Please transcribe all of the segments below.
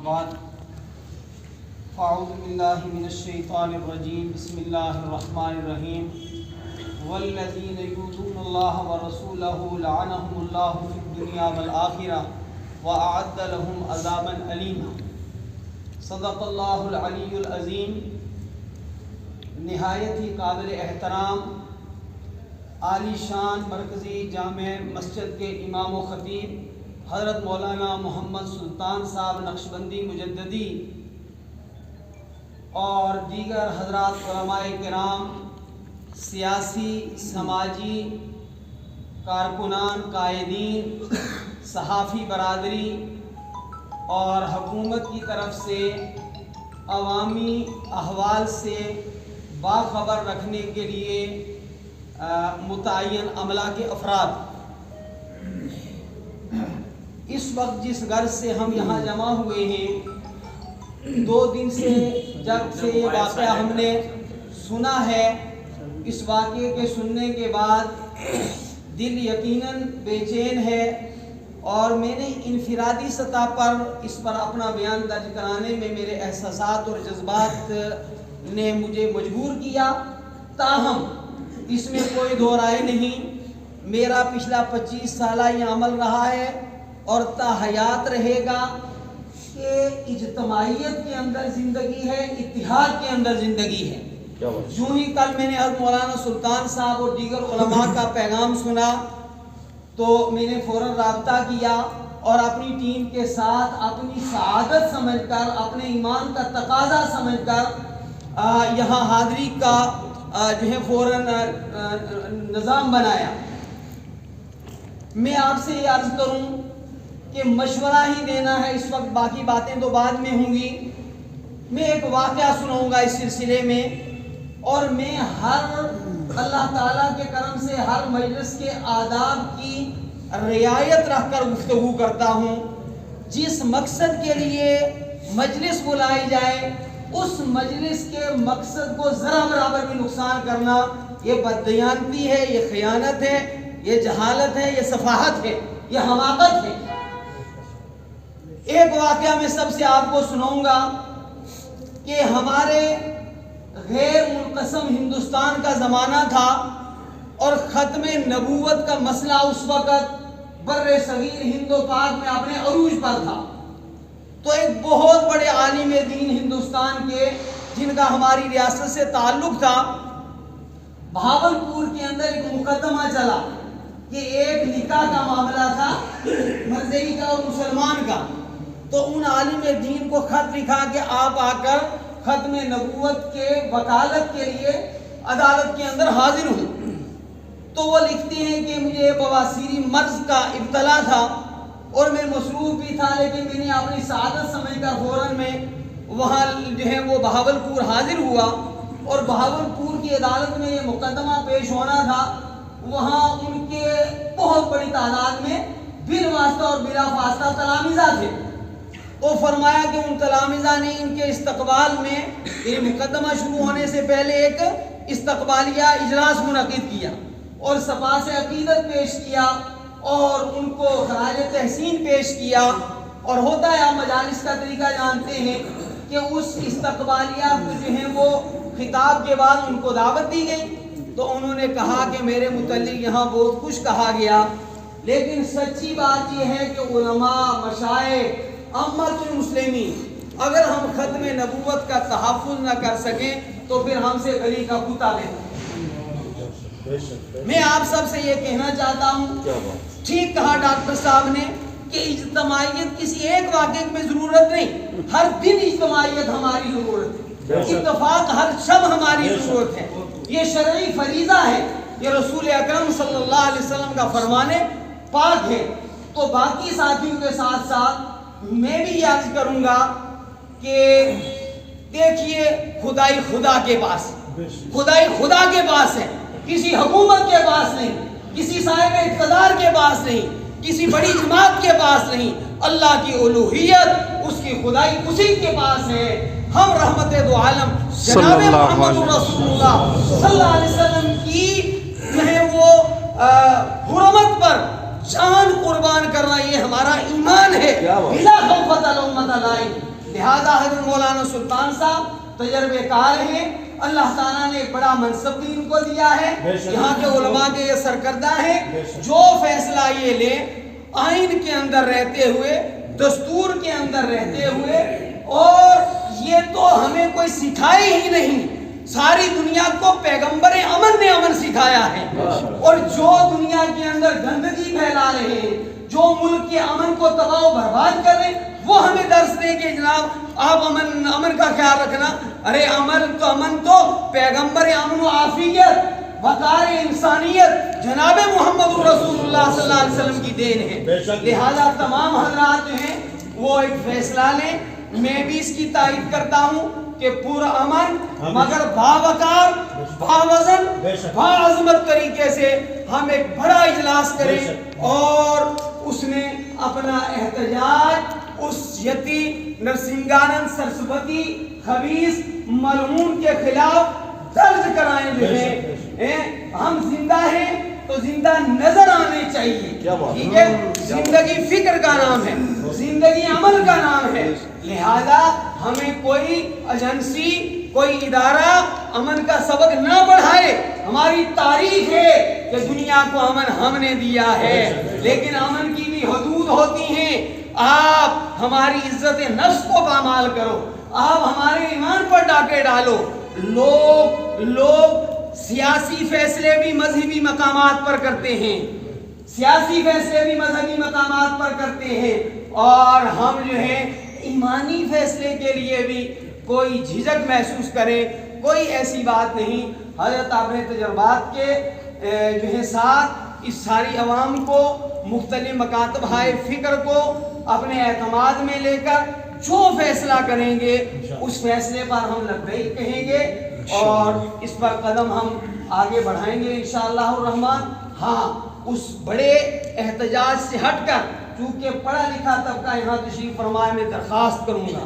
بعد فاعوذ باللہ من الشیطان الرجیم بسم اللہ الرحمن الرحیم والذین یؤذون اللہ ورسولہ لعنہم اللہ فی الدنیا والآخرہ وأعد لهم عذابا علیما۔ صدق اللہ العلی العظیم۔ نہایت ہی قابل احترام عالی شان مرکزی جامع مسجد کے امام و خطیب حضرت مولانا محمد سلطان صاحب نقشبندی مجددی اور دیگر حضرات علماء کرام، سیاسی سماجی کارکنان، قائدین، صحافی برادری اور حکومت کی طرف سے عوامی احوال سے باخبر رکھنے کے لیے متعین عملہ کے افراد، اس وقت جس غرض سے ہم یہاں جمع ہوئے ہیں، 2 دن سے جب سے یہ واقعہ ہم نے سنا ہے، اس واقعے کے سننے کے بعد دل یقیناً بے چین ہے، اور میں نے انفرادی سطح پر اس پر اپنا بیان درج کرانے میں میرے احساسات اور جذبات نے مجھے مجبور کیا۔ تاہم اس میں کوئی دو رائے نہیں، میرا پچھلا 25 سالہ یہ عمل رہا ہے اور تا حیات رہے گا کہ اجتماعیت کے اندر زندگی ہے، اتحاد کے اندر زندگی ہے۔ یوں ہی کل میں نے حضرت مولانا سلطان صاحب اور دیگر علماء کا پیغام سنا تو میں نے فوراً رابطہ کیا اور اپنی ٹیم کے ساتھ اپنی سعادت سمجھ کر، اپنے ایمان کا تقاضا سمجھ کر یہاں حاضری کا جو ہے فوراً نظام بنایا۔ میں آپ سے یہ عرض کروں کہ مشورہ ہی دینا ہے اس وقت، باقی باتیں تو بعد میں ہوں گی۔ میں ایک واقعہ سناؤں گا اس سلسلے میں، اور میں ہر اللہ تعالیٰ کے کرم سے ہر مجلس کے آداب کی رعایت رکھ کر گفتگو کرتا ہوں۔ جس مقصد کے لیے مجلس بلائی جائے، اس مجلس کے مقصد کو ذرا برابر بھی نقصان کرنا، یہ بددیانتی ہے، یہ خیانت ہے، یہ جہالت ہے، یہ سفاہت ہے، یہ حماقت ہے۔ ایک واقعہ میں سب سے آپ کو سناؤں گا کہ ہمارے غیر منقسم ہندوستان کا زمانہ تھا اور ختم نبوت کا مسئلہ اس وقت بر صغیر ہند و پاک میں اپنے عروج پر تھا۔ تو ایک بہت بڑے عالم دین ہندوستان کے، جن کا ہماری ریاست سے تعلق تھا، بہاولپور کے اندر ایک مقدمہ چلا کہ ایک نکاح کا معاملہ تھا، مرزئی کا اور مسلمان کا۔ تو ان عالم دین کو خط لکھا کہ آپ آ کر ختم نبوت کے وکالت کے لیے عدالت کے اندر حاضر ہوں۔ تو وہ لکھتے ہیں کہ مجھے بواسیری مرض کا ابتلا تھا اور میں مصروف بھی تھا، لیکن میں نے اپنی سعادت سمجھ کر فوراً میں وہاں جو ہے وہ بہاولپور حاضر ہوا، اور بہاولپور کی عدالت میں یہ مقدمہ پیش ہونا تھا۔ وہاں ان کے بہت بڑی تعداد میں بالواسطہ اور بلا فاصلہ تلامذہ تھے۔ تو فرمایا کہ ان تلامذہ نے ان کے استقبال میں، یہ مقدمہ شروع ہونے سے پہلے ایک استقبالیہ اجلاس منعقد کیا اور صفا سے عقیدت پیش کیا اور ان کو خراج تحسین پیش کیا۔ اور ہوتا ہے، آپ مجالس کا طریقہ جانتے ہیں کہ اس استقبالیہ جو ہے وہ خطاب کے بعد ان کو دعوت دی گئی۔ تو انہوں نے کہا کہ میرے متعلق یہاں بہت کچھ کہا گیا، لیکن سچی بات یہ ہے کہ علماء، مشائخ، امت المسلمین، اگر ہم ختم نبوت کا تحفظ نہ کر سکیں تو پھر ہم سے گلی کا کتا بہتر۔ میں آپ سب سے یہ کہنا چاہتا ہوں، ٹھیک کہا ڈاکٹر صاحب نے کہ اجتماعیت کسی ایک واقعے میں ضرورت نہیں، ہر دن اجتماعیت ہماری ضرورت ہے، اتفاق ہر شب ہماری ضرورت ہے، یہ شرعی فریضہ ہے، یہ رسول اکرم صلی اللہ علیہ وسلم کا فرمان پاک ہے۔ تو باقی ساتھیوں کے ساتھ ساتھ میں بھی یہ عرض کروں گا کہ دیکھیے، خدائی خدا کے پاس، خدائی خدا کے پاس ہے، کسی حکومت کے پاس نہیں، کسی صاحب اقتدار کے پاس نہیں، کسی بڑی جماعت کے پاس نہیں۔ اللہ کی الوہیت، اس کی خدائی اسی کے پاس ہے۔ ہم رحمت دو عالم جناب محمد رسول اللہ صلی اللہ علیہ وسلم کی جو ہے وہ حرمت پر جان قربان کرنا، یہ ہمارا ایمان ہے۔ بلا خوف الامت لائن، لہذا حضرت مولانا سلطان صاحب تجربے کار ہیں، اللہ تعالیٰ نے ایک بڑا منصب بھی ان کو دیا ہے، یہاں کے علماء کے یہ سرکردہ ہیں، جو فیصلہ یہ لیں آئین کے اندر رہتے ہوئے، دستور کے اندر رہتے ہوئے، اور یہ تو ہمیں کوئی سکھائے ہی نہیں، ساری دنیا کو پیغمبر امن نے امن سکھایا ہے، اور جو دنیا کے اندر گندگی پھیلا رہے ہیں، جو ملک کے امن کو تباہ و برباد کر رہے ہیں، وہ ہمیں درس دیں کہ جناب آپ امن کا خیال رکھنا۔ ارے امن تو پیغمبر امن و عافیت وقار انسانیت جناب محمد رسول اللہ صلی اللہ علیہ وسلم کی دین ہے۔ لہذا تمام حضرات جو ہیں وہ ایک فیصلہ لیں، میں بھی اس کی تائید کرتا ہوں کہ پورا امن مگر باوقار، باوزن، باعظمت طریقے سے ہم ایک بڑا اجلاس کریں اور اس میں اپنا احتجاج اس یتی نرسنگانند سرسوتی خبیث ملعون کے خلاف درج کرائیں۔ جو ہے ہم زندہ ہیں تو زندہ نظر آنے چاہیے، ٹھیک ہے؟ زندگی فکر کا نام ہے، زندگی عمل کا نام ہے، لہذا ہمیں کوئی ایجنسی، کوئی ادارہ امن کا سبق نہ پڑھائے۔ ہماری تاریخ ہے کہ دنیا کو امن ہم نے دیا ہے، لیکن امن کی بھی حدود ہوتی ہیں۔ آپ ہماری عزت نفس کو پامال کرو، آپ ہمارے ایمان پر ڈاکے ڈالو۔ لوگ سیاسی فیصلے بھی مذہبی مقامات پر کرتے ہیں، سیاسی فیصلے بھی مذہبی مقامات پر کرتے ہیں، اور ہم جو ہے ایمانی فیصلے کے لیے بھی کوئی جھجک محسوس کرے، کوئی ایسی بات نہیں۔ حضرت اپنے تجربات کے جو ہے ساتھ اس ساری عوام کو، مختلف مکاتب ہائے فکر کو اپنے اعتماد میں لے کر جو فیصلہ کریں گے اس فیصلے پر ہم لبیک کہیں گے اور اس پر قدم ہم آگے بڑھائیں گے انشاءاللہ الرحمن۔ ہاں، اس بڑے احتجاج سے ہٹ کر، چونکہ پڑھا لکھا طبقہ یہاں تشریف فرمائے، میں درخواست کروں گا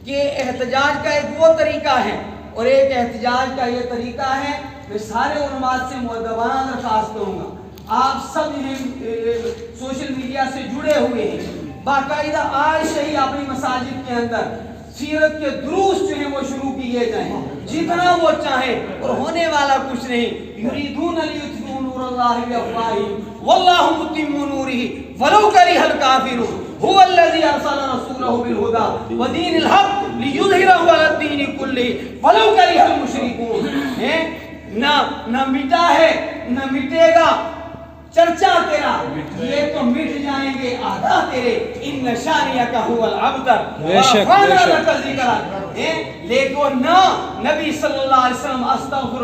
کہ احتجاج کا ایک وہ طریقہ ہے اور ایک احتجاج کا یہ طریقہ ہے۔ میں سارے علماء سے مؤدبانہ درخواست کروں گا، آپ سب سوشل میڈیا سے جڑے ہوئے ہیں، باقاعدہ آج سے ہی اپنی مساجد کے اندر سیرت کے دروس جو ہیں وہ شروع کیے جائیں، جتنا وہ چاہیں، اور ہونے والا کچھ نہیں۔ یریدون لیطفئوا نور اللہ بافواہہم واللہ متم نورہ ولو کرہ الکافرون هو الذی ارسل رسولہ بالہدی ودین الحق لیظہرہ علی الدین کلہ ولو کرہ المشرکون۔ نہ مٹا ہے نہ مٹے گا چرچا تیرا، یہ تو مٹ جائیں گے آدھا تیرے، ان شانیک هو الابتر ورفعنا لک ذکرک۔ لیکن نہ نبی صلی اللہ علیہ وسلم استغفر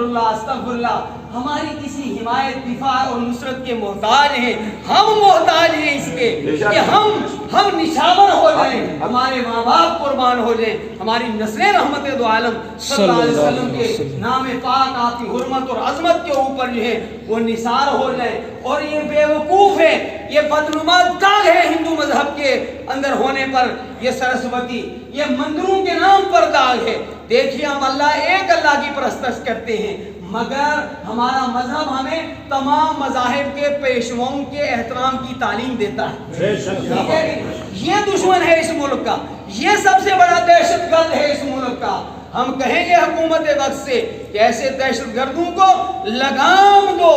اللہ ہماری کسی حمایت، دفاع اور نصرت کے محتاج ہیں، ہم محتاج ہیں اس کے کہ ہم نشاور ہو جائیں، ہمارے ماں باپ قربان ہو جائیں، ہماری نسلیں رحمت دو عالم صلی اللہ علیہ وسلم کے نام پاک، آپ کی حرمت اور عظمت کے اوپر جو ہے وہ نثار ہو جائیں۔ اور یہ بے وقوف ہے، یہ بدنما داغ ہے ہندو مذہب کے اندر ہونے پر، یہ سرسوتی، یہ مندروں کے نام پر داغ ہے۔ دیکھیے ہم ایک اللہ کی پرستش کرتے ہیں، مگر ہمارا مذہب ہمیں تمام مذاہب کے پیشواؤں کے احترام کی تعلیم دیتا ہے۔ یہ دشمن ہے اس ملک کا، یہ سب سے بڑا دہشت گرد ہے اس ملک کا۔ ہم کہیں گے حکومت وقت سے کہ ایسے دہشت گردوں کو لگام دو،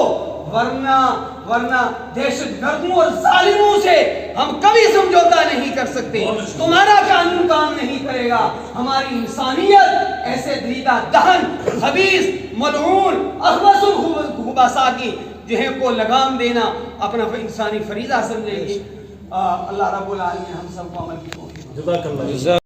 ورنہ دہشت گردوں اور ظالموں سے ہم کبھی سمجھوتا نہیں کر سکتے۔ تمہارا قانون کام نہیں کرے گا، ہماری انسانیت ایسے دریدہ دہن خبیث ملعون اخبث الخبثاء کی جو ہے کو لگام دینا اپنا انسانی فریضہ سمجھے گی۔ اللہ رب العالمین ہم سب کو عمل کی توفیق۔